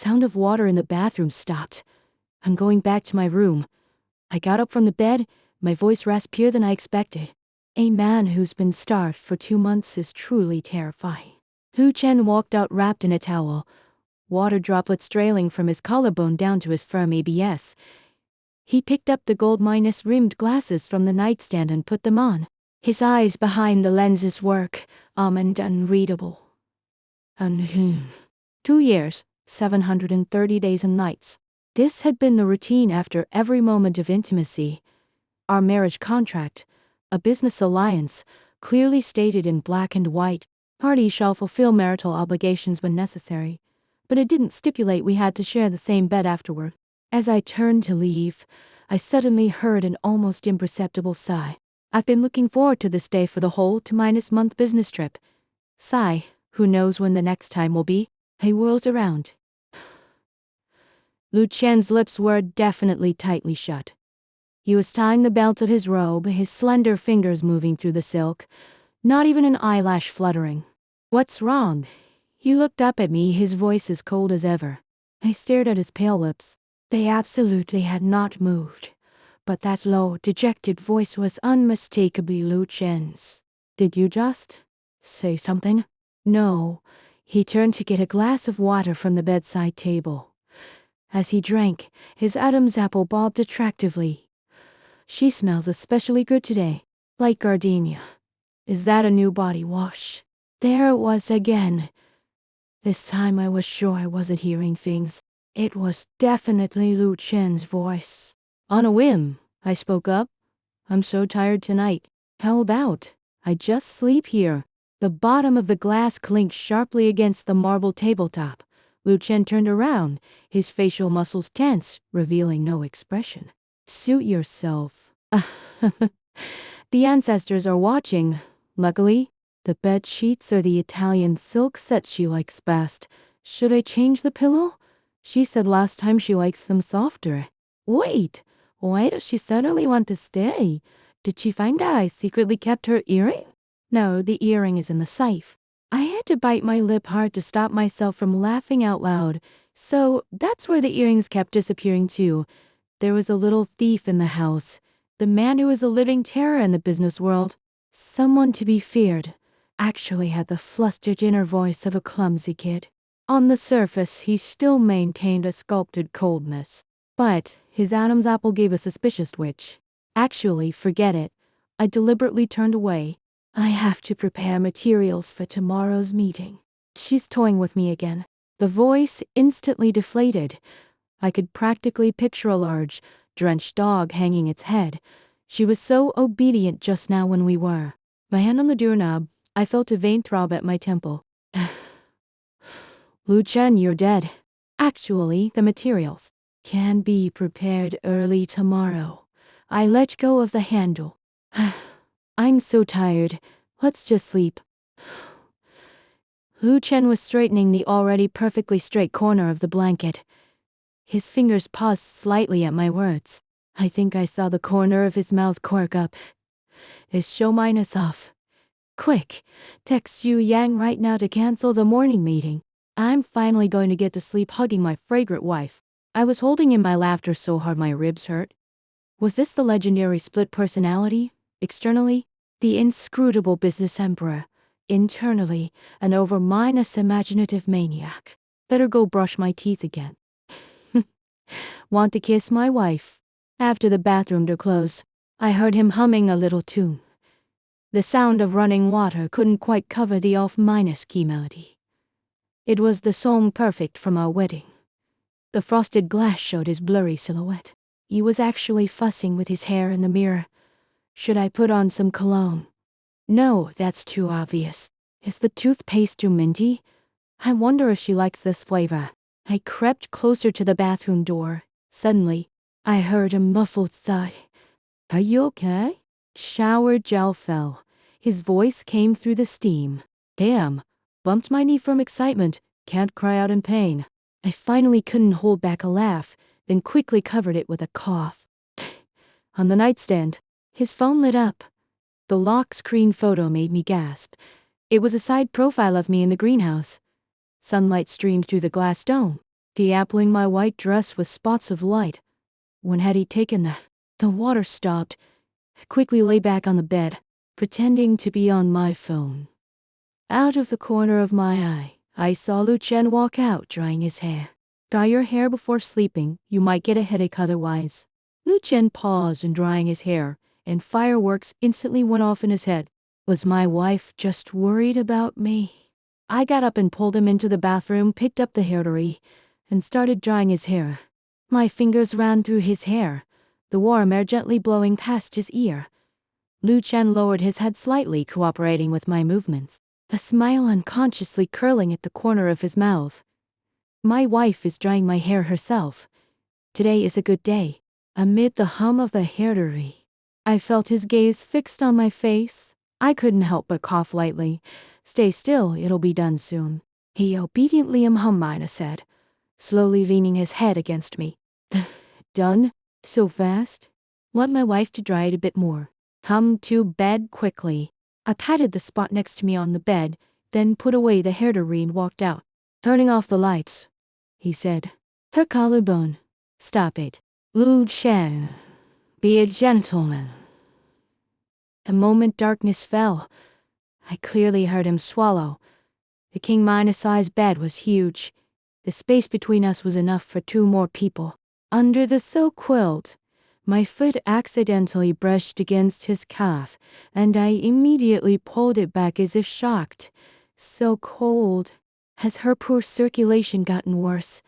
sound of water in the bathroom stopped. I'm going back to my room. I got up from the bed, my voice raspier than I expected. A man who's been starved for 2 months is truly terrifying. Hu Chen walked out wrapped in a towel, water droplets trailing from his collarbone down to his firm ABS. He picked up the gold-rimmed glasses from the nightstand and put them on. His eyes behind the lenses work, and unreadable. 2 years, 730 days and nights. This had been the routine after every moment of intimacy. Our marriage contract, a business alliance, clearly stated in black and white, parties shall fulfill marital obligations when necessary, but it didn't stipulate we had to share the same bed afterward. As I turned to leave, I suddenly heard an almost imperceptible sigh. I've been looking forward to this day for the whole 2-month business trip. Sigh, who knows when the next time will be? I whirled around. Lu Chen's lips were definitely tightly shut. He was tying the belt of his robe, his slender fingers moving through the silk, not even an eyelash fluttering. What's wrong? He looked up at me, his voice as cold as ever. I stared at his pale lips. They absolutely had not moved, but that low, dejected voice was unmistakably Lu Chen's. Did you just say something? No. He turned to get a glass of water from the bedside table. As he drank, his Adam's apple bobbed attractively. She smells especially good today, like gardenia. Is that a new body wash? There it was again. This time I was sure I wasn't hearing things. It was definitely Lu Chen's voice. On a whim, I spoke up. I'm so tired tonight. How about I just sleep here? The bottom of the glass clinked sharply against the marble tabletop. Lu Chen turned around, his facial muscles tense, revealing no expression. Suit yourself. The ancestors are watching. Luckily, the bed sheets are the Italian silk set she likes best. Should I change the pillow? She said last time she likes them softer. Wait, why does she suddenly want to stay? Did she find out I secretly kept her earring? No, the earring is in the safe. I had to bite my lip hard to stop myself from laughing out loud. So that's where the earrings kept disappearing too. There was a little thief in the house. The man who was a living terror in the business world. Someone to be feared. Actually had the flustered inner voice of a clumsy kid. On the surface, he still maintained a sculpted coldness. But his Adam's apple gave a suspicious twitch. Actually, forget it. I deliberately turned away. I have to prepare materials for tomorrow's meeting. She's toying with me again. The voice instantly deflated. I could practically picture a large, drenched dog hanging its head. She was so obedient just now when we were. My hand on the doorknob, I felt a vein throb at my temple. Lu Chen, you're dead. Actually, the materials can be prepared early tomorrow. I let go of the handle. I'm so tired. Let's just sleep. Lu Chen was straightening the already perfectly straight corner of the blanket. His fingers paused slightly at my words. I think I saw the corner of his mouth quirk up. Is show minus off. Quick, text Yu Yang right now to cancel the morning meeting. I'm finally going to get to sleep hugging my fragrant wife. I was holding in my laughter so hard my ribs hurt. Was this the legendary split personality? Externally, the inscrutable business emperor. Internally, an over-imaginative maniac. Better go brush my teeth again. Want to kiss my wife? After the bathroom door closed, I heard him humming a little tune. The sound of running water couldn't quite cover the off-key melody. It was the song perfect from our wedding. The frosted glass showed his blurry silhouette. He was actually fussing with his hair in the mirror. Should I put on some cologne? No, that's too obvious. Is the toothpaste too minty? I wonder if she likes this flavor. I crept closer to the bathroom door. Suddenly, I heard a muffled sigh. Are you okay? Shower gel fell. His voice came through the steam. Damn. Bumped my knee from excitement. Can't cry out in pain. I finally couldn't hold back a laugh, then quickly covered it with a cough. On the nightstand, his phone lit up. The lock screen photo made me gasp. It was a side profile of me in the greenhouse. Sunlight streamed through the glass dome. dappling my white dress with spots of light. When had he taken that? The water stopped. I quickly lay back on the bed, pretending to be on my phone. Out of the corner of my eye, I saw Lu Chen walk out, drying his hair. Dry your hair before sleeping, you might get a headache otherwise. Lu Chen paused in drying his hair, and fireworks instantly went off in his head. Was my wife just worried about me? I got up and pulled him into the bathroom, picked up the hairdryer, and started drying his hair. My fingers ran through his hair, the warm air gently blowing past his ear. Lu Chen lowered his head slightly, cooperating with my movements, a smile unconsciously curling at the corner of his mouth. My wife is drying my hair herself. Today is a good day. Amid the hum of the hairdryer, I felt his gaze fixed on my face. I couldn't help but cough lightly. Stay still, it'll be done soon. He obediently hummed, said, slowly leaning his head against me. Done? So fast? Want my wife to dry it a bit more. Come to bed quickly. I patted the spot next to me on the bed, then put away the hairdryer and walked out. Turning off the lights, he said. Her collarbone. Stop it. Lu Chen. Be a gentleman. The moment darkness fell, I clearly heard him swallow. The king-size bed was huge. The space between us was enough for 2 more people. Under the silk quilt, my foot accidentally brushed against his calf, and I immediately pulled it back as if shocked. So cold. Has her poor circulation gotten worse?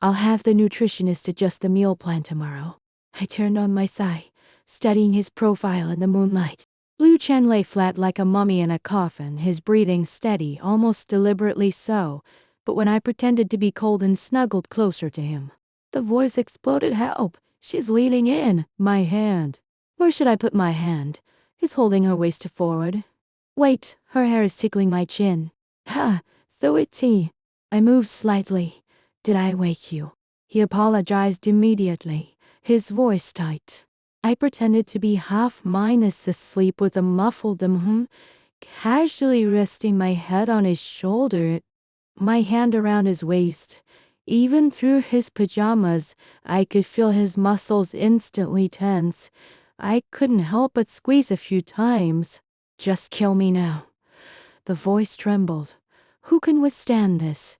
I'll have the nutritionist adjust the meal plan tomorrow. I turned on my side, studying his profile in the moonlight. Lu Chen lay flat like a mummy in a coffin, his breathing steady, almost deliberately so, but when I pretended to be cold and snuggled closer to him, the voice exploded. Help! She's leaning in. My hand. Where should I put my hand? He's holding her waist forward. Wait, her hair is tickling my chin. Ha, so itchy. I moved slightly. Did I wake you? He apologized immediately, his voice tight. I pretended to be half-minus asleep with a muffled casually resting my head on his shoulder, my hand around his waist. Even through his pajamas, I could feel his muscles instantly tense. I couldn't help but squeeze a few times. Just kill me now. The voice trembled. Who can withstand this?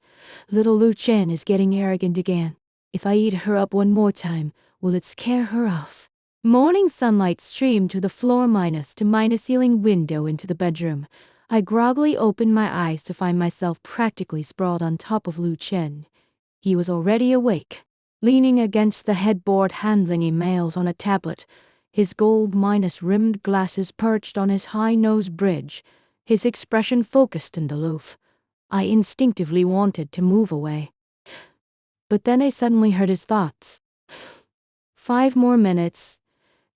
Little Lu Chen is getting arrogant again. If I eat her up one more time, will it scare her off? Morning sunlight streamed to the floor-to-ceiling window into the bedroom. I groggily opened my eyes to find myself practically sprawled on top of Lu Chen. He was already awake, leaning against the headboard handling emails on a tablet, his gold-rimmed glasses perched on his high-nose bridge, his expression focused and aloof. I instinctively wanted to move away. But then I suddenly heard his thoughts. 5 more minutes.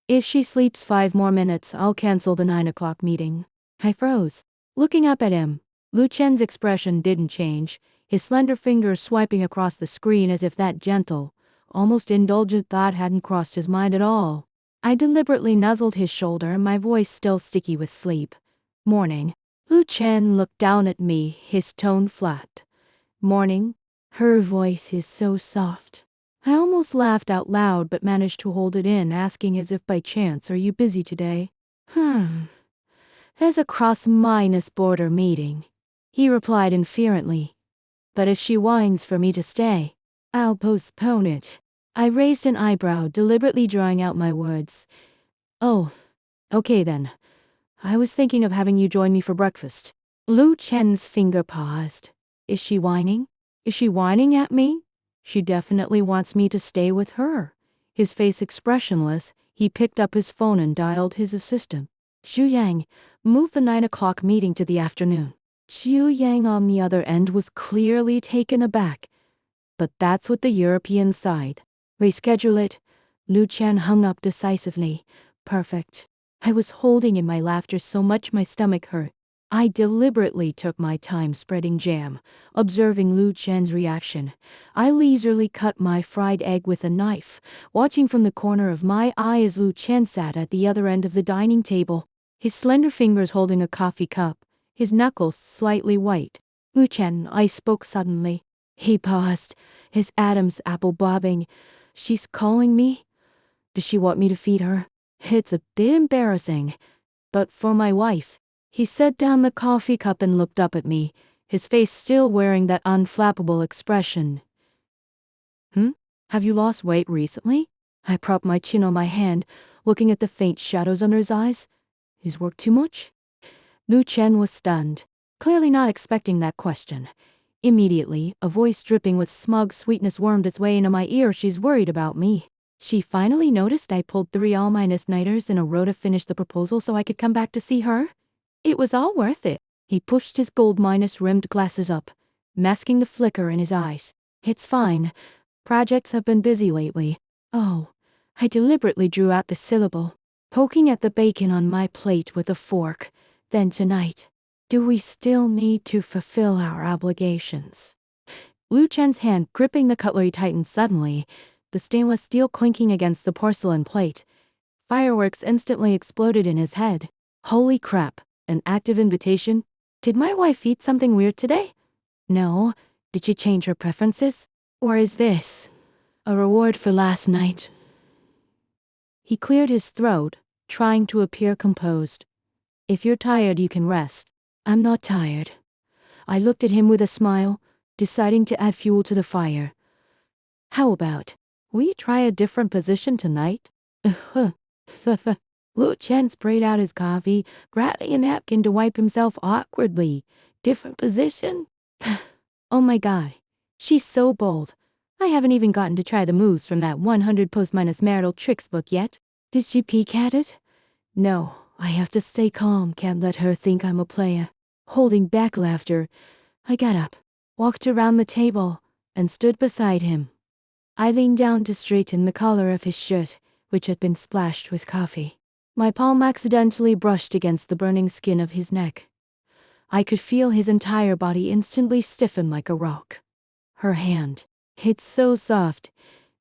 If she sleeps 5 more minutes, I'll cancel the 9 o'clock meeting. I froze, looking up at him. Lu Chen's expression didn't change, his slender fingers swiping across the screen as if that gentle, almost indulgent thought hadn't crossed his mind at all. I deliberately nuzzled his shoulder, my voice still sticky with sleep. Morning. Lu Chen looked down at me, his tone flat. Morning. Her voice is so soft. I almost laughed out loud but managed to hold it in, asking as if by chance, are you busy today? There's a cross-border meeting. He replied inferently. But if she whines for me to stay, I'll postpone it. I raised an eyebrow, deliberately drawing out my words. Oh, okay then. I was thinking of having you join me for breakfast. Lu Chen's finger paused. Is she whining? Is she whining at me? She definitely wants me to stay with her. His face expressionless, he picked up his phone and dialed his assistant. Xu Yang, move the 9 o'clock meeting to the afternoon. Xu Yang on the other end was clearly taken aback. But that's what the European side. Reschedule it. Lu Chen hung up decisively. Perfect. I was holding in my laughter so much my stomach hurt. I deliberately took my time spreading jam, observing Lu Chen's reaction. I leisurely cut my fried egg with a knife, watching from the corner of my eye as Lu Chen sat at the other end of the dining table, his slender fingers holding a coffee cup, his knuckles slightly white. Lu Chen, I spoke suddenly. He paused, his Adam's apple bobbing. She's calling me? Does she want me to feed her? It's a bit embarrassing. But for my wife. He set down the coffee cup and looked up at me, his face still wearing that unflappable expression. Have you lost weight recently? I propped my chin on my hand, looking at the faint shadows under his eyes. Is work too much? Lu Chen was stunned, clearly not expecting that question. Immediately, a voice dripping with smug sweetness wormed its way into my ear. She's worried about me. She finally noticed I pulled 3 all-nighters in a row to finish the proposal so I could come back to see her? It was all worth it. He pushed his gold-rimmed glasses up, masking the flicker in his eyes. It's fine. Projects have been busy lately. Oh, I deliberately drew out the syllable, poking at the bacon on my plate with a fork. Then tonight, do we still need to fulfill our obligations? Lu Chen's hand gripping the cutlery tightened suddenly, the stainless steel clinking against the porcelain plate. Fireworks instantly exploded in his head. Holy crap, an active invitation? Did my wife eat something weird today? No. Did she change her preferences? Or is this a reward for last night? He cleared his throat, trying to appear composed. If you're tired, you can rest. I'm not tired. I looked at him with a smile, deciding to add fuel to the fire. How about we try a different position tonight? Lu Chen sprayed out his coffee, grabbing a napkin to wipe himself awkwardly. Different position? Oh my god. She's so bold. I haven't even gotten to try the moves from that 100 post-minus marital tricks book yet. Did she peek at it? No, I have to stay calm, can't let her think I'm a player. Holding back laughter, I got up, walked around the table, and stood beside him. I leaned down to straighten the collar of his shirt, which had been splashed with coffee. My palm accidentally brushed against the burning skin of his neck. I could feel his entire body instantly stiffen like a rock. Her hand. It's so soft.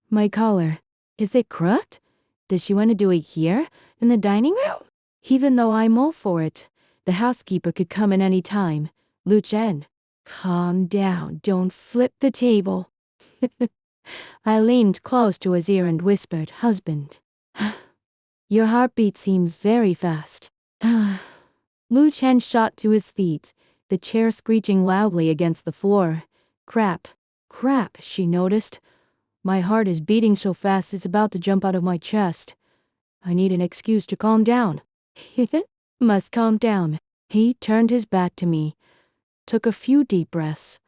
My collar. Is it crooked? Does she want to do it here, in the dining room? Even though I'm all for it, the housekeeper could come in any time. Lu Chen, calm down, don't flip the table. I leaned close to his ear and whispered, husband. Your heartbeat seems very fast. Lu Chen shot to his feet, the chair screeching loudly against the floor. Crap, she noticed. My heart is beating so fast it's about to jump out of my chest. I need an excuse to calm down. Must calm down. He turned his back to me, took a few deep breaths,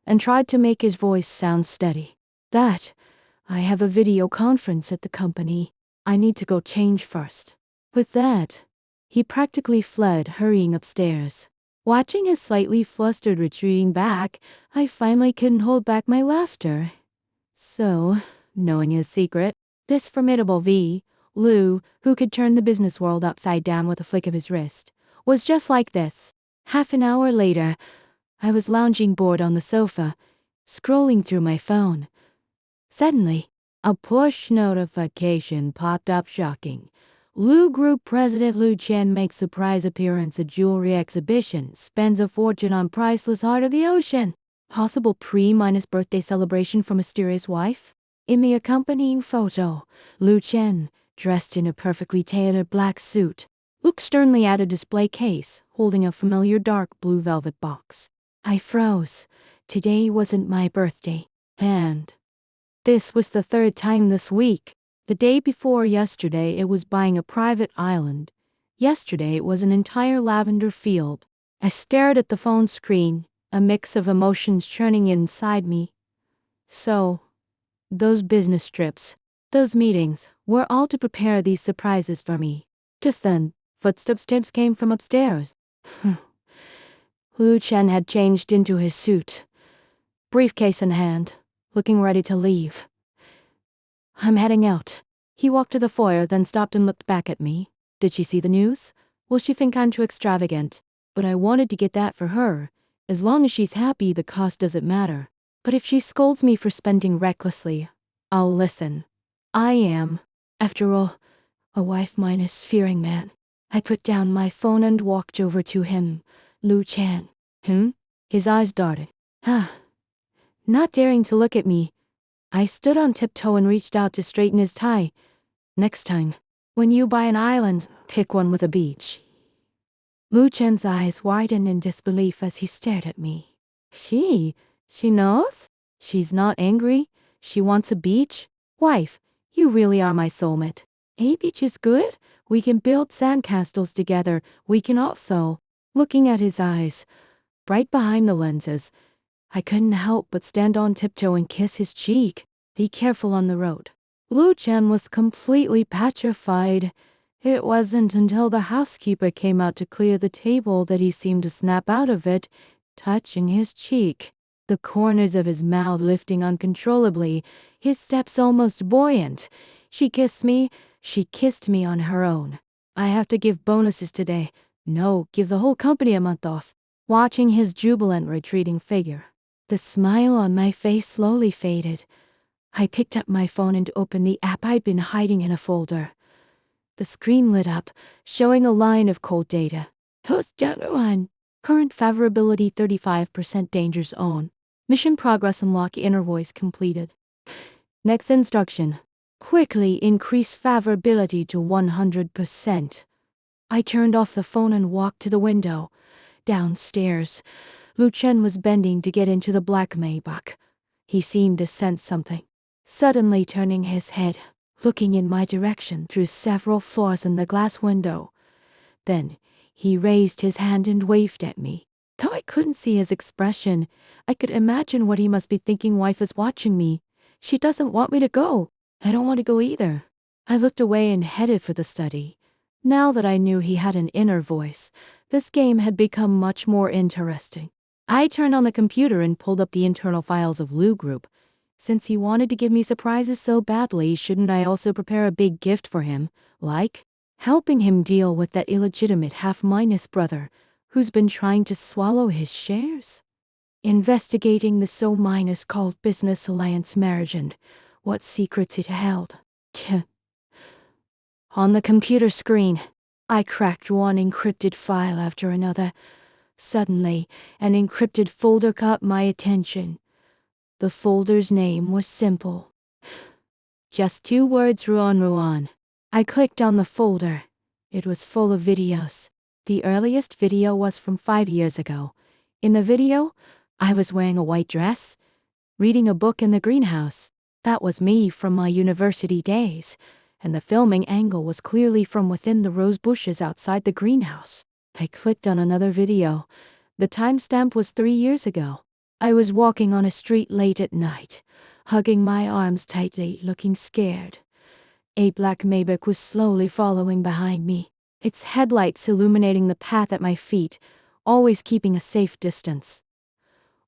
and tried to make his voice sound steady. I have a video conference at the company. I need to go change first. With that, he practically fled, hurrying upstairs. Watching his slightly flustered retreating back, I finally couldn't hold back my laughter. So, knowing his secret, this formidable Lu, who could turn the business world upside down with a flick of his wrist, was just like this. Half an hour later, I was lounging bored on the sofa, scrolling through my phone. Suddenly, a push notification popped up shocking. Lu Group President Lu Chen makes surprise appearance at jewelry exhibition, spends a fortune on priceless heart of the ocean. Possible pre-birthday celebration for mysterious wife? In the accompanying photo, Lu Chen, dressed in a perfectly tailored black suit, looked sternly at a display case, holding a familiar dark blue velvet box. I froze. Today wasn't my birthday. And this was the third time this week. The day before yesterday it was buying a private island. Yesterday it was an entire lavender field. I stared at the phone screen, a mix of emotions churning inside me. So, those business trips, those meetings, were all to prepare these surprises for me. Just then, footsteps came from upstairs. Lu Chen had changed into his suit, briefcase in hand, looking ready to leave. I'm heading out. He walked to the foyer, then stopped and looked back at me. Did she see the news? Will she think I'm too extravagant? But I wanted to get that for her. As long as she's happy, the cost doesn't matter. But if she scolds me for spending recklessly, I'll listen. I am, after all, a wife minus fearing man. I put down my phone and walked over to him. Lu Chen. His eyes darted. Not daring to look at me, I stood on tiptoe and reached out to straighten his tie. Next time, when you buy an island, pick one with a beach. Lu Chen's eyes widened in disbelief as he stared at me. She knows? She's not angry? She wants a beach? Wife, you really are my soulmate. A beach is good? We can build sandcastles together. We can also. Looking at his eyes, bright behind the lenses, I couldn't help but stand on tiptoe and kiss his cheek. Be careful on the road. Lu Chen was completely petrified. It wasn't until the housekeeper came out to clear the table that he seemed to snap out of it, touching his cheek, the corners of his mouth lifting uncontrollably, his steps almost buoyant. She kissed me on her own. I have to give bonuses today. No, give the whole company a month off. Watching his jubilant retreating figure, the smile on my face slowly faded. I picked up my phone and opened the app I'd been hiding in a folder. The screen lit up, showing a line of cold data. Host 1. Current favorability 35% danger zone. Mission progress unlock inner voice completed. Next instruction. Quickly increase favorability to 100%. I turned off the phone and walked to the window. Downstairs, Lu Chen was bending to get into the black Maybach. He seemed to sense something. Suddenly turning his head, looking in my direction through several flaws in the glass window. Then, he raised his hand and waved at me. Though I couldn't see his expression, I could imagine what he must be thinking. Wife is watching me. She doesn't want me to go. I don't want to go either. I looked away and headed for the study. Now that I knew he had an inner voice, this game had become much more interesting. I turned on the computer and pulled up the internal files of Lu Group. Since he wanted to give me surprises so badly, shouldn't I also prepare a big gift for him, like helping him deal with that illegitimate half-minus brother who's been trying to swallow his shares? Investigating the so-minus called business alliance marriage and what secrets it held. On the computer screen, I cracked one encrypted file after another. Suddenly, an encrypted folder caught my attention. The folder's name was simple. Just 2 words, Ruan. I clicked on the folder. It was full of videos. The earliest video was from 5 years ago. In the video, I was wearing a white dress, reading a book in the greenhouse. That was me from my university days, and the filming angle was clearly from within the rose bushes outside the greenhouse. I clicked on another video. The timestamp was 3 years ago. I was walking on a street late at night, hugging my arms tightly, looking scared. A black Maybach was slowly following behind me, its headlights illuminating the path at my feet, always keeping a safe distance.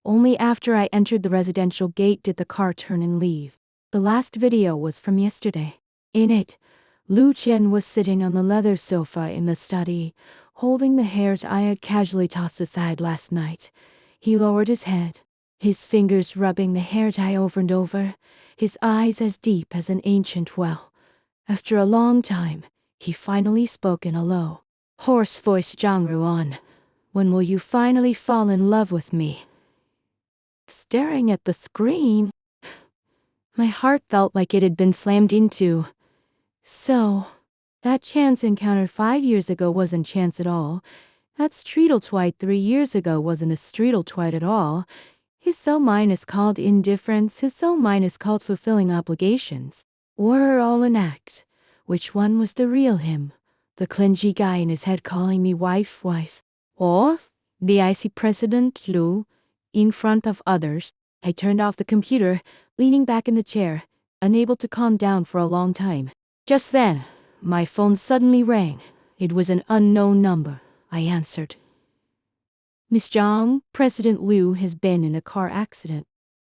Only after I entered the residential gate did the car turn and leave. The last video was from yesterday. In it, Lu Chen was sitting on the leather sofa in the study, holding the hairs I had casually tossed aside last night. He lowered his head, his fingers rubbing the hair tie over and over, his eyes as deep as an ancient well. After a long time, he finally spoke in a low, hoarse voice. Zhang Ruan, when will you finally fall in love with me? Staring at the screen, my heart felt like it had been slammed into. So, that chance encounter 5 years ago wasn't chance at all. That streetle-twite 3 years ago wasn't a streetle-twite at all. His so-mine is called indifference, his so-mine is called fulfilling obligations. Or all an act. Which one was the real him? The clingy guy in his head calling me wife. Or the icy President Lu, in front of others. I turned off the computer, leaning back in the chair, unable to calm down for a long time. Just then, my phone suddenly rang. It was an unknown number. I answered. Miss Zhang, President Liu has been in a car accident.